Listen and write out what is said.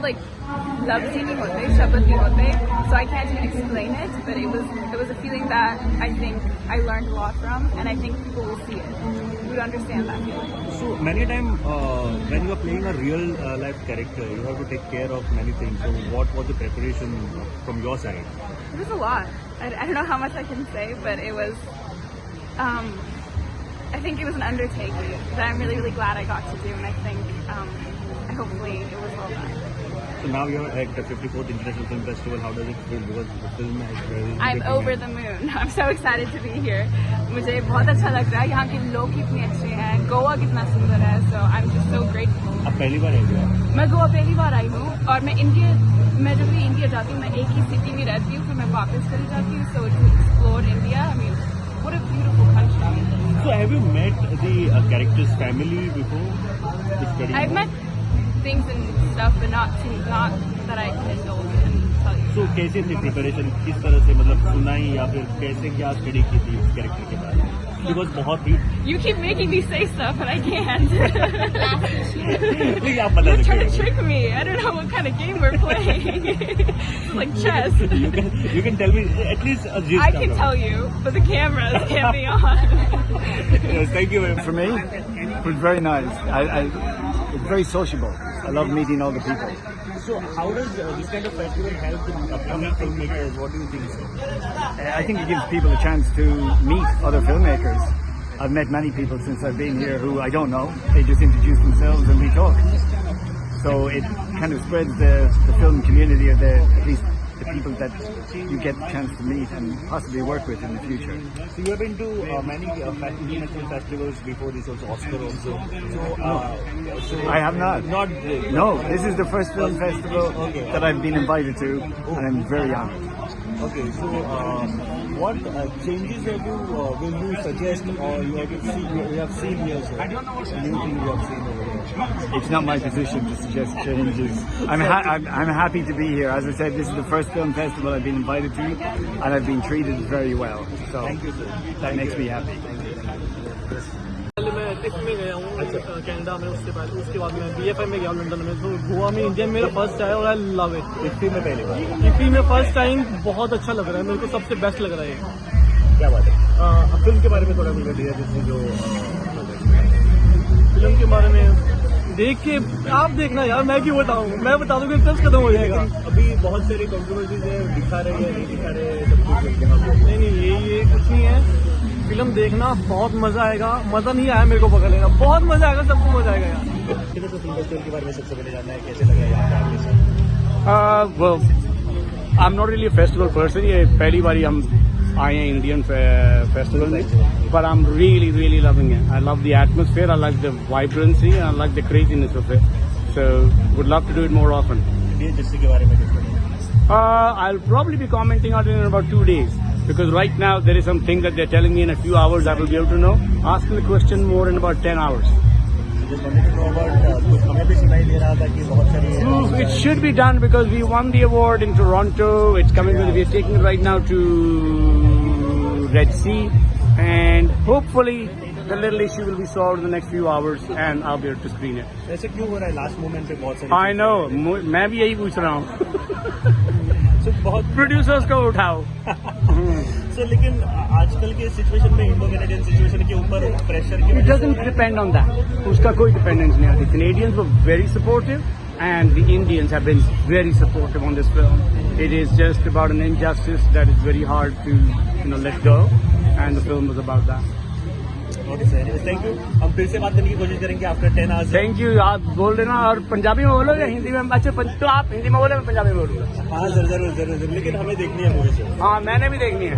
like love scene नहीं होते, शब्द नहीं होते, so I can't even explain it. But it was a feeling that I think I learned a lot from, and I think people will see it, would understand that feeling. So many times when you are playing a real life character, you have to take care of many things. So what was the preparation from your side? It was a lot. I don't know how much I can say, but it was. I think it was an undertaking that I'm really, really glad I got to do, and I think hopefully it was well done. So now you're at the 54th International Film Festival. How does it feel? Because the film is very. I'm over the moon. I'm so excited to be here. मुझे बहुत अच्छा लग रहा है. यहाँ के लोग कितने अच्छे हैं. गोवा कितना सुंदर है. So I'm just so grateful. आप पहली बार आई हो? मैं गोवा पहली बार आई हूँ और मैं जब भी इंडिया जाती हूँ मैं एक ही सिटी में रहती हूँ फिर मैं वापस चली जाती हूँ. So to explore India, I mean, what a beautiful country. So have you met the character's family before? I've met things and stuff, but not that I can indulge and tell you. So कैसे थी preparation? किस तरह से मतलब सुनाई या फिर कैसे क्या स्टडी की थी उस कैरेक्टर के बारे में? Because बहुत ही. You keep making me say stuff, but I can't. Please आप बता You're trying दीजिए. to trick me. I don't know what kind of game we're playing. It's like chess. You can tell me at least a gist. I can tell you, but the cameras can't be on. Yes, thank you very much. For me, it was very nice. It's very sociable. I love meeting all the people. So how does this kind of festival help the upcoming filmmakers? What do you think so? I think it gives people a chance to meet other filmmakers. I've met many people since I've been here who I don't know. They just introduce themselves and we talk. So it kind of spreads the film community, or at least the people that you get the chance to meet and possibly work with in the future. So you have been to many international festivals before this, also Oscar also. So I have not. Not No, this is the first film festival that I've been invited to, and I'm very honored. Okay, so what changes will you suggest, or you have seen here? So new thing you have seen over here? It's not my position to suggest changes. I'm happy to be here. As I said, this is the first film festival I've been invited to, and I've been treated very well. So Thank you, sir. that makes me happy. मैं IFFI में गया हूँ Canada में. उसके बाद मैं BFI में गया लंदन में. तो गोवा में इंडिया मेरा फर्स्ट है और आई लव इट. IFFI में पहली बार. IFFI में फर्स्ट टाइम बहुत अच्छा लग रहा है. मेरे को सबसे बेस्ट लग रहा है. क्या बात है. फिल्म के बारे में थोड़ा मुझे दिया जैसे जो फिल्म के बारे में देख के आप देखना यार. मैं क्यों बताऊँ. मैं बता दूँ कि इंटरेस्ट खत्म हो जाएगा. अभी बहुत सारी कंट्रोवर्सीज है. दिखा रहे हैं नहीं दिखा रहे सब कुछ. नहीं ये कुछ नहीं है. फिल्म देखना बहुत मजा आएगा. मजा नहीं आया मेरे को पकड़ लेगा. बहुत मजा आएगा. सबको मजा आएगा यार. किधर से फिल्म फेस्टिवल के बारे में सबसे पहले जानना है. कैसे लगा यहाँ पे आपके साथ? Well, I'm not really a festival person. ये पहली बारी हम आए हैं इंडियन फेस्टिवल में, but I'm really loving it. I love the atmosphere. I like the vibrancy. I like the craziness of it. So would love to do it more often. ये जिससे के बारे में कितना? I'll probably be commenting on it in about 2 days. Because right now there is something that they're telling me in a few hours I will be able to know. Ask me the question more in about 10 hours. It should be done because we won the award in Toronto. It's coming with, we're taking it right now to Red Sea, and hopefully the little issue will be solved in the next few hours and I'll be able to screen it. ऐसे क्यों हो रहा है last moment पे बहुत सारी? I know, मैं भी यही पूछ रहा हूँ. बहुत प्रोड्यूसर्स को उठाओ. लेकिन आजकल के सिचुएशन में इंडो कैनेडियन सिचुएशन के ऊपर प्रेशर की It doesn't depend on that. उसका कोई डिपेंडेंस नहीं है. The Canadians were very supportive and the Indians have been very supportive on this film. It is just about an injustice that is very hard to let go, and the film was about that. Okay sir, thank you. हम फिर से बात करने की कोशिश करेंगे after 10 hours. Thank you. आप बोल देना. और पंजाबी में बोलो या हिंदी में? अच्छा तो आप हिंदी में बोले, मैं पंजाबी में बोलूँगा. हाँ जरूर लेकिन हमें देखनी है मूवी. हाँ मैंने भी देखनी है.